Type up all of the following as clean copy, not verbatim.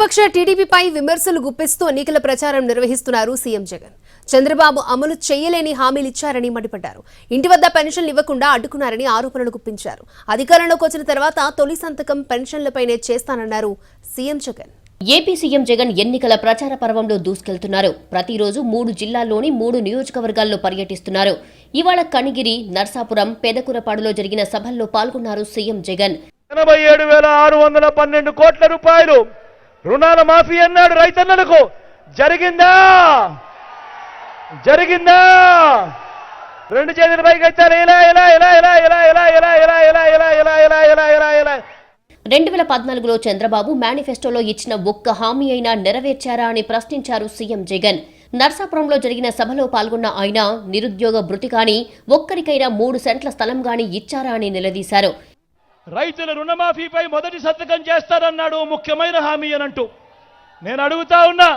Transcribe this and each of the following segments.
పక్ష టీడీపీపై విమర్శలు గుప్పిస్తూ ఎన్నికల ప్రచారం నిర్వహిస్తున్నారు సీఎం జగన్. చంద్రబాబు అమలు చేయలేని హామీలు ఇచ్చారని మండిపడ్డారు. ఇంటి వద్ద పెన్షన్లు ఇవ్వకుండా అడ్డుకున్నారని ఆరోపణలు గుప్పించారు. అధికారంలోకి వచ్చిన తర్వాత తొలి సంతకం పెన్షన్లపైనే చేస్తానన్నారు CM Jagan. AP CM Jagan ఎన్నికల ప్రచార పర్వంలో దూసుకెళ్తున్నారు. ప్రతిరోజు 3 జిల్లాల్లోని 3 నియోజకవర్గాల్లో పర్యటిస్తున్నారు. ఇవాళ కనిగిరి, నర్సాపురం, పెదకూరపాడులో జరిగిన సభల్లో పాల్గొన్నారు సీఎం జగన్. 87,612 కోట్ల రూపాయలు రుణాల మాఫీ అన్నాడు రైతన్నలకు. జరిగిందా? జరిగిందా? రెండు చేతుల పైకి ఎత్తారు. ఇలా ఇలా ఇలా ఇలా ఇలా ఇలా ఇలా ఇలా ఇలా ఇలా ఇలా ఇలా ఇలా ఇలా ఇలా 2014లో చంద్రబాబు మేనిఫెస్టోలో ఇచ్చిన ఒక్క హామీ అయినా నెరవేర్చారా అని ప్రశ్నించారు సీఎం జగన్. నర్సాపురంలో జరిగిన సభలో పాల్గొన్న ఆయన నిరుద్యోగ భృతి గాని, ఒక్కరికైనా 3 సెంట్ల స్థలం గాని ఇచ్చారా అని నిలదీశారు. రైతుల రుణమాఫీపై మొదటి సంతకం చేస్తారన్నాడు ముఖ్యమైన హామీ అనంటూ. నేను అడుగుతా ఉన్నా,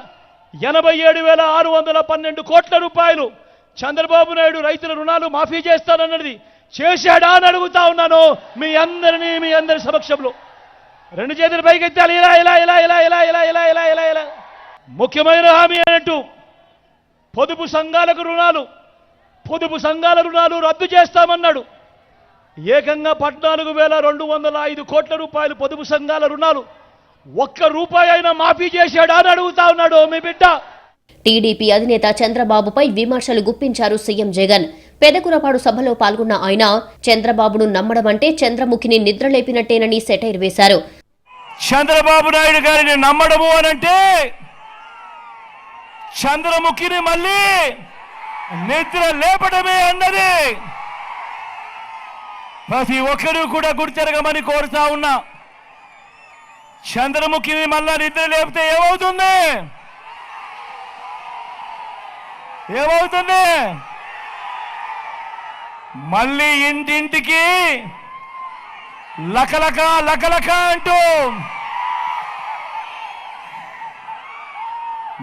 87,612 కోట్ల రూపాయలు చంద్రబాబు నాయుడు రైతుల రుణాలు మాఫీ చేస్తానన్నది చేశాడా అని అడుగుతా ఉన్నాను మీ అందరి సమక్షంలో. రెండు చేతుల పైకి ఎత్తాలి. ఇలా ఇలా ఇలా ఇలా ఇలా ఇలా ఇలా ఇలా ఇలా ఇలా ముఖ్యమైన హామీ అన్నట్టు పొదుపు సంఘాల రుణాలు రద్దు చేస్తామన్నాడు. ఏకంగా 14,205 కోట్ల రూపాయలు పొదుపు సంఘాల రుణాలు ఒక్క రూపాయి అయినా మాఫీ చేశాడా అని అడుగుతా ఉన్నాడు మీ బిడ్డ. టీడీపీ అధినేత చంద్రబాబుపై విమర్శలు గుప్పించారు సీఎం జగన్. పెదకూరపాడు సభలో పాల్గొన్న ఆయన చంద్రబాబును నమ్మడం అంటే చంద్రముఖిని నిద్రలేపినట్టేనని సెటైర్ వేశారు. చంద్రబాబు నాయుడు గారిని నమ్మడము అనంటే చంద్రముఖిని మళ్ళీ నిద్ర లేపడమే అన్నది ప్రతి ఒక్కరూ కూడా గుర్తెరగమని కోరుతా ఉన్నా. చంద్రముఖిని మళ్ళా నిద్ర లేపితే ఏమవుతుంది? మళ్ళీ ఇంటింటికి లకలక లకలక అంటూ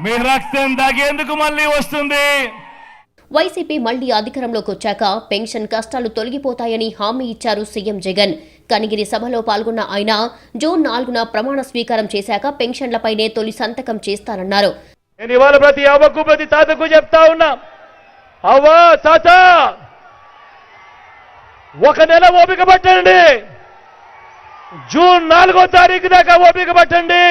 మీ రక్తం దాగేందుకు మళ్ళీ వస్తుంది. వైసీపీ మళ్లీ అధికారంలోకి వచ్చాక పెన్షన్ కష్టాలు తొలగిపోతాయని హామీ ఇచ్చారు సీఎం జగన్. కనిగిరి సభలో పాల్గొన్న ఆయన జూన్ 4న ప్రమాణ స్వీకారం చేశాక పెన్షన్లపైనే తొలి సంతకం చేస్తానన్నారు. నేను ఇవాళ ప్రతి అవ్వకు ప్రతి తాతకు చెప్తా ఉన్నా, అవ్వా తాత ఒక నెల ఓపిక పట్టండి. జూన్ 4వ తారీఖు దాకా ఓపిక పట్టండి.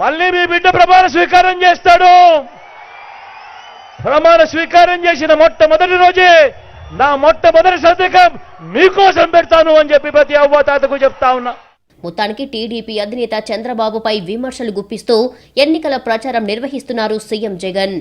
మళ్ళీ మీ బిడ్డ ప్రమాణ స్వీకారం చేస్తాడు. ప్రమాణ స్వీకారం చేసిన మొట్టమొదటి రోజే నా మొట్టమొదటి సంతకం మీకోసం పెడతాను అని చెప్పి ప్రతి అవ్వ తాతకు చెప్తా ఉన్నా. మొత్తానికి టీడీపీ అధినేత చంద్రబాబుపై విమర్శలు గుప్పిస్తూ ఎన్నికల ప్రచారం నిర్వహిస్తున్నారు సీఎం జగన్.